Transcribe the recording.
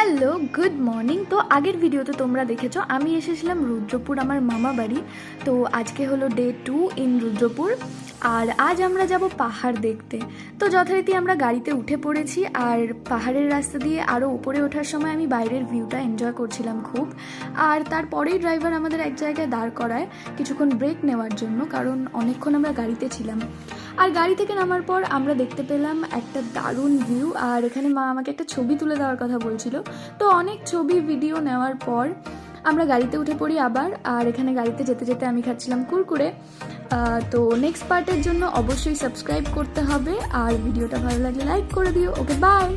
Hello good morning. তো আগের ভিডিওতে তোমরা দেখেছো আমি এসেছিলাম রুদ্রপুর আমার মামা বাড়ি। তো আজকে হলো ডে 2 ইন রুদ্রপুর, আর আজ আমরা যাব পাহাড় দেখতে। তো যথারীতি আমরা গাড়িতে উঠে পড়েছি, আর পাহাড়ের রাস্তা দিয়ে আরও উপরে ওঠার সময় আমি বাইরের ভিউটা এনজয় করছিলাম খুব। আর তারপরেই ড্রাইভার আমাদের এক জায়গায় দাঁড় করায় কিছুক্ষণ ব্রেক নেওয়ার জন্য, কারণ অনেকক্ষণ আমরা গাড়িতে ছিলাম। আর গাড়ি থেকে নামার পর আমরা দেখতে পেলাম একটা দারুণ ভিউ, আর এখানে মা আমাকে একটা ছবি তুলে দেওয়ার কথা বলছিল। তো অনেক ছবি ভিডিও নেওয়ার পর আমরা গাড়িতে উঠে পড়ি আবার। আর এখানে গাড়িতে যেতে যেতে আমি খাচ্ছিলাম কুরকুরে। তো নেক্সট পার্টের জন্য অবশ্যই সাবস্ক্রাইব করতে হবে, আর ভিডিওটা ভালো লাগলে লাইক করে দিও। ওকে, বাই।